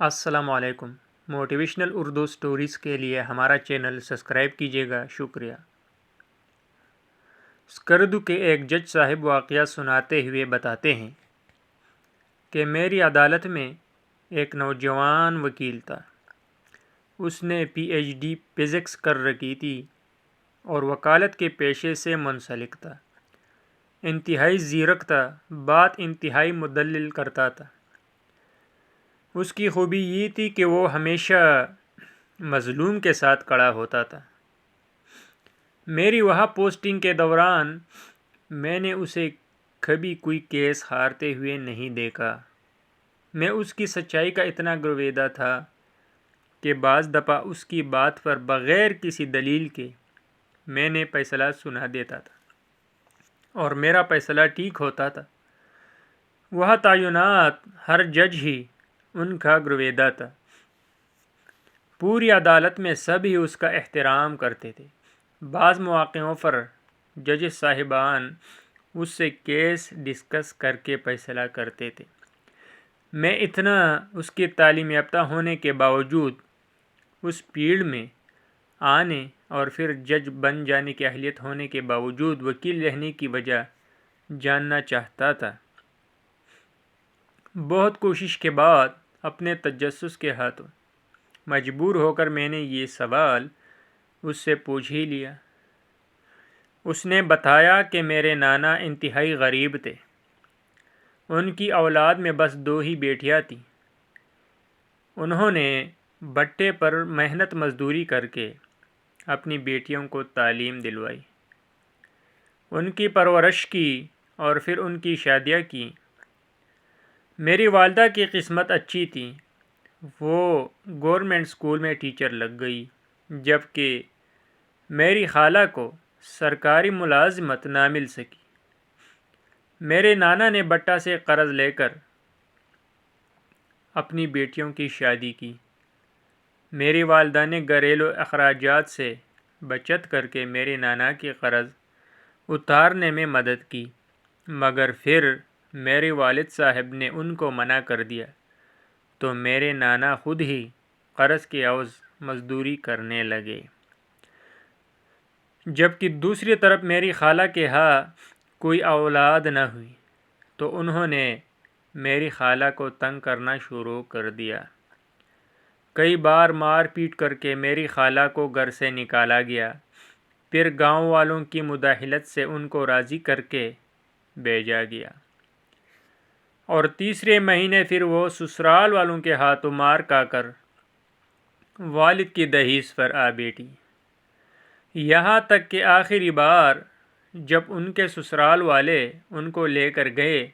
السلام علیکم۔ Motivational Urdu stories کے لیے ہمارا چینل سبسکرائب کیجیے گا، شکریہ۔ اسکردو کے ایک جج صاحب واقعہ سناتے ہوئے بتاتے ہیں کہ میری عدالت میں ایک نوجوان وکیل تھا۔ اس نے پی ایچ ڈی فزکس کر رکھی تھی اور وکالت کے پیشے سے منسلک تھا۔ انتہائی زیرک تھا، بات انتہائی مدلل کرتا تھا۔ اس کی خوبی یہ تھی کہ وہ ہمیشہ مظلوم کے ساتھ کھڑا ہوتا تھا۔ میری وہاں پوسٹنگ کے دوران میں نے اسے کبھی کوئی کیس ہارتے ہوئے نہیں دیکھا۔ میں اس کی سچائی کا اتنا گرویدہ تھا کہ بعض دفعہ اس کی بات پر بغیر کسی دلیل کے میں نے فیصلہ سنا دیتا تھا اور میرا فیصلہ ٹھیک ہوتا تھا۔ وہ تعینات ہر جج ہی ان کا گرویدہ تھا۔ پوری عدالت میں سب ہی اس کا احترام کرتے تھے۔ بعض مواقعوں پر ججز صاحبان اس سے کیس ڈسکس کر کے فیصلہ کرتے تھے۔ میں اتنا اس کی تعلیم یافتہ ہونے کے باوجود، اس فیلڈ میں آنے اور پھر جج بن جانے کی اہلیت ہونے کے باوجود وکیل رہنے کی وجہ جاننا چاہتا تھا۔ بہت کوشش کے بعد اپنے تجسس کے ہاتھوں مجبور ہو کر میں نے یہ سوال اس سے پوچھ ہی لیا۔ اس نے بتایا کہ میرے نانا انتہائی غریب تھے۔ ان کی اولاد میں بس 2 ہی بیٹیاں تھیں۔ انہوں نے بھٹے پر محنت مزدوری کر کے اپنی بیٹیوں کو تعلیم دلوائی، ان کی پرورش کی اور پھر ان کی شادیاں کی۔ میری والدہ کی قسمت اچھی تھی، وہ گورنمنٹ اسکول میں ٹیچر لگ گئی، جبکہ میری خالہ کو سرکاری ملازمت نہ مل سکی۔ میرے نانا نے بٹا سے قرض لے کر اپنی بیٹیوں کی شادی کی۔ میری والدہ نے گھریلو اخراجات سے بچت کر کے میرے نانا کی قرض اتارنے میں مدد کی، مگر پھر میرے والد صاحب نے ان کو منع کر دیا تو میرے نانا خود ہی قرض کے عوض مزدوری کرنے لگے۔ جبکہ دوسری طرف میری خالہ کے ہاں کوئی اولاد نہ ہوئی تو انہوں نے میری خالہ کو تنگ کرنا شروع کر دیا۔ کئی بار مار پیٹ کر کے میری خالہ کو گھر سے نکالا گیا، پھر گاؤں والوں کی مداخلت سے ان کو راضی کر کے بھیجا گیا، اور تیسرے مہینے پھر وہ سسرال والوں کے ہاتھوں مار کھا کر والد کی دہلیز پر آ بیٹھی۔ یہاں تک کہ آخری بار جب ان کے سسرال والے ان کو لے کر گئے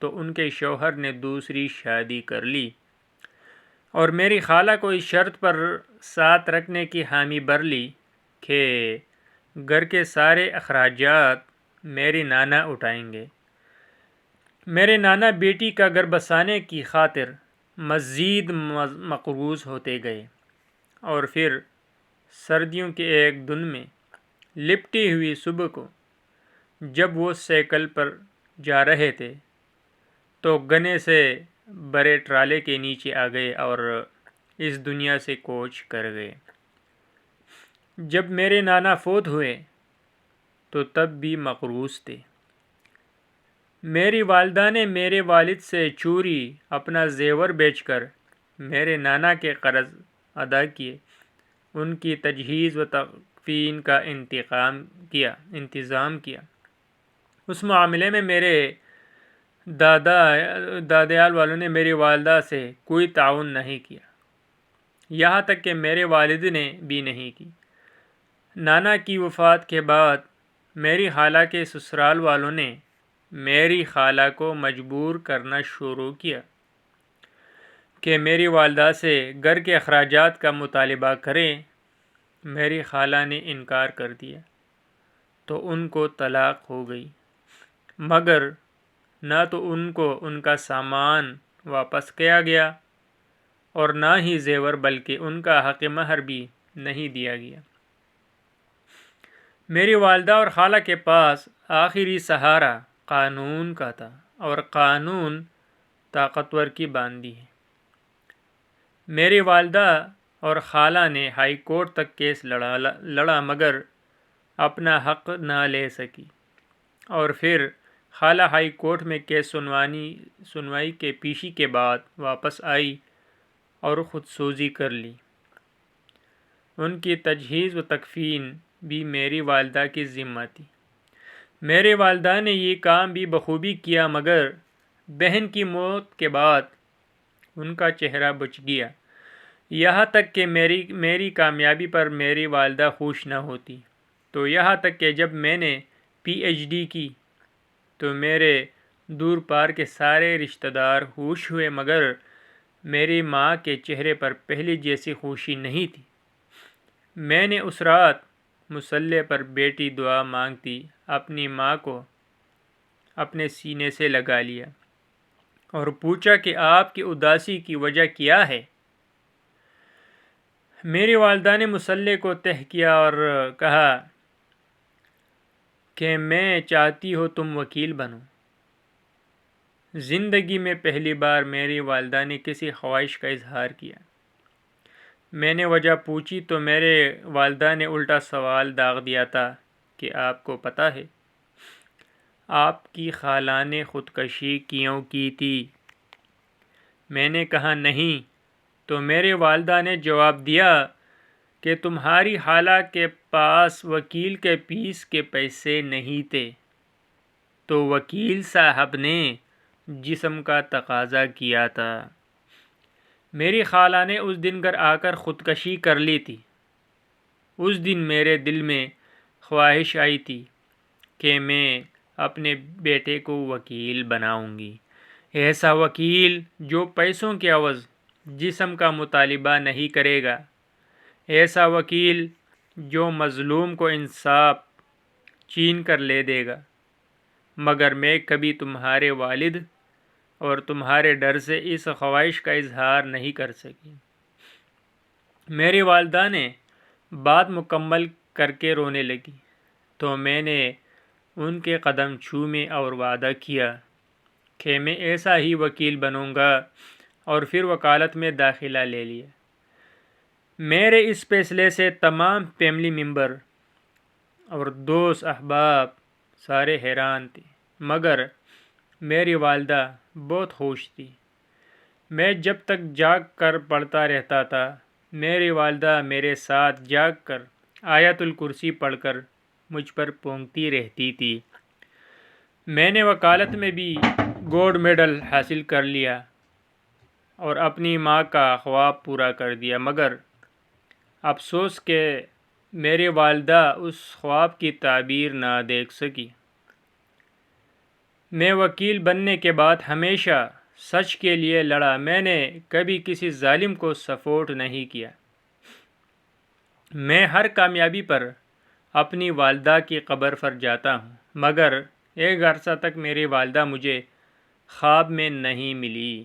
تو ان کے شوہر نے دوسری شادی کر لی اور میری خالہ کو اس شرط پر ساتھ رکھنے کی حامی بھر لی کہ گھر کے سارے اخراجات میرے نانا اٹھائیں گے۔ میرے نانا بیٹی کا گھر بسانے کی خاطر مزید مقروض ہوتے گئے، اور پھر سردیوں کے ایک دن میں لپٹی ہوئی صبح کو جب وہ سائیکل پر جا رہے تھے تو گنے سے بڑے ٹرالے کے نیچے آ گئے اور اس دنیا سے کوچ کر گئے۔ جب میرے نانا فوت ہوئے تو تب بھی مقروض تھے۔ میری والدہ نے میرے والد سے چوری اپنا زیور بیچ کر میرے نانا کے قرض ادا کیے، ان کی تجہیز و تکفین کا انتظام کیا۔ اس معاملے میں میرے دادیال والوں نے میری والدہ سے کوئی تعاون نہیں کیا، یہاں تک کہ میرے والد نے بھی نہیں کی۔ نانا کی وفات کے بعد میری خالہ کے سسرال والوں نے میری خالہ کو مجبور کرنا شروع کیا کہ میری والدہ سے گھر کے اخراجات کا مطالبہ کریں۔ میری خالہ نے انکار کر دیا تو ان کو طلاق ہو گئی، مگر نہ تو ان کو ان کا سامان واپس کیا گیا اور نہ ہی زیور، بلکہ ان کا حق مہر بھی نہیں دیا گیا۔ میری والدہ اور خالہ کے پاس آخری سہارا قانون کا تھا، اور قانون طاقتور کی باندھی ہے۔ میری والدہ اور خالہ نے ہائی کورٹ تک کیس لڑا مگر اپنا حق نہ لے سکی، اور پھر خالہ ہائی کورٹ میں کیس سنوائی کے پیشی کے بعد واپس آئی اور خود سوزی کر لی۔ ان کی تجہیز و تکفین بھی میری والدہ کی ذمہ تھی۔ میری والدہ نے یہ کام بھی بخوبی کیا مگر بہن کی موت کے بعد ان کا چہرہ بچ گیا، یہاں تک کہ میری کامیابی پر میری والدہ خوش نہ ہوتی، تو یہاں تک کہ جب میں نے پی ایچ ڈی کی تو میرے دور پار کے سارے رشتہ دار خوش ہوئے مگر میری ماں کے چہرے پر پہلے جیسی خوشی نہیں تھی۔ میں نے اس رات مصلی پر بیٹی دعا مانگتی اپنی ماں کو اپنے سینے سے لگا لیا اور پوچھا کہ آپ کی اداسی کی وجہ کیا ہے؟ میری والدہ نے مصلی کو تہ کیا اور کہا کہ میں چاہتی ہوں تم وکیل بنو۔ زندگی میں پہلی بار میری والدہ نے کسی خواہش کا اظہار کیا۔ میں نے وجہ پوچھی تو میرے والدہ نے الٹا سوال داغ دیا تھا کہ آپ کو پتہ ہے آپ کی خالہ نے خودکشی کیوں کی تھی؟ میں نے کہا نہیں، تو میری والدہ نے جواب دیا کہ تمہاری خالہ کے پاس وکیل کے فیس کے پیسے نہیں تھے، تو وکیل صاحب نے جسم کا تقاضا کیا تھا۔ میری خالہ نے اس دن گھر آ کر خودکشی کر لی تھی۔ اس دن میرے دل میں خواہش آئی تھی کہ میں اپنے بیٹے کو وکیل بناؤں گی، ایسا وکیل جو پیسوں کے عوض جسم کا مطالبہ نہیں کرے گا، ایسا وکیل جو مظلوم کو انصاف چھین کر لے دے گا۔ مگر میں کبھی تمہارے والد اور تمہارے ڈر سے اس خواہش کا اظہار نہیں کر سکی۔ میری والدہ نے بات مکمل کر کے رونے لگی تو میں نے ان کے قدم چومے اور وعدہ کیا کہ میں ایسا ہی وکیل بنوں گا، اور پھر وکالت میں داخلہ لے لیا۔ میرے اس فیصلے سے تمام فیملی ممبر اور دوست احباب سارے حیران تھے، مگر میری والدہ بہت خوش تھی۔ میں جب تک جاگ کر پڑھتا رہتا تھا، میری والدہ میرے ساتھ جاگ کر آیت الکرسی پڑھ کر مجھ پر پونگتی رہتی تھی۔ میں نے وکالت میں بھی گولڈ میڈل حاصل کر لیا اور اپنی ماں کا خواب پورا کر دیا، مگر افسوس کہ میری والدہ اس خواب کی تعبیر نہ دیکھ سکی۔ میں وکیل بننے کے بعد ہمیشہ سچ کے لیے لڑا، میں نے کبھی کسی ظالم کو سپورٹ نہیں کیا۔ میں ہر کامیابی پر اپنی والدہ کی قبر پر جاتا ہوں، مگر ایک عرصہ تک میری والدہ مجھے خواب میں نہیں ملی۔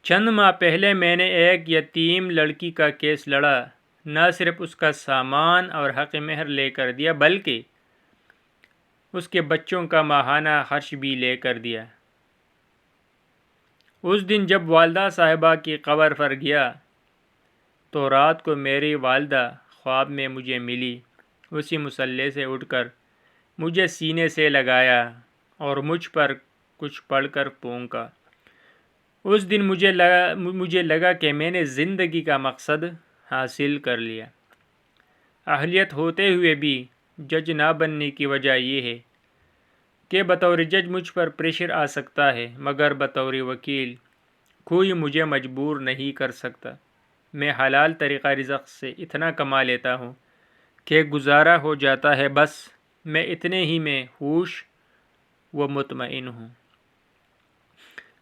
چند ماہ پہلے میں نے ایک یتیم لڑکی کا کیس لڑا، نہ صرف اس کا سامان اور حق مہر لے کر دیا بلکہ اس کے بچوں کا ماہانہ خرچ بھی لے کر دیا۔ اس دن جب والدہ صاحبہ کی قبر پر گیا تو رات کو میری والدہ خواب میں مجھے ملی، اسی مصلی سے اٹھ کر مجھے سینے سے لگایا اور مجھ پر کچھ پڑھ کر پونکا۔ اس دن مجھے لگا کہ میں نے زندگی کا مقصد حاصل کر لیا۔ اہلیت ہوتے ہوئے بھی جج نہ بننے کی وجہ یہ ہے کہ بطور جج مجھ پر پریشر آ سکتا ہے، مگر بطور وکیل کوئی مجھے مجبور نہیں کر سکتا۔ میں حلال طریقہ رزق سے اتنا کما لیتا ہوں کہ گزارا ہو جاتا ہے، بس میں اتنے ہی میں خوش و مطمئن ہوں۔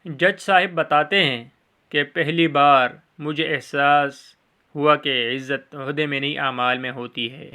جج صاحب بتاتے ہیں کہ پہلی بار مجھے احساس ہوا کہ عزت عہدے میں نہیں اعمال میں ہوتی ہے۔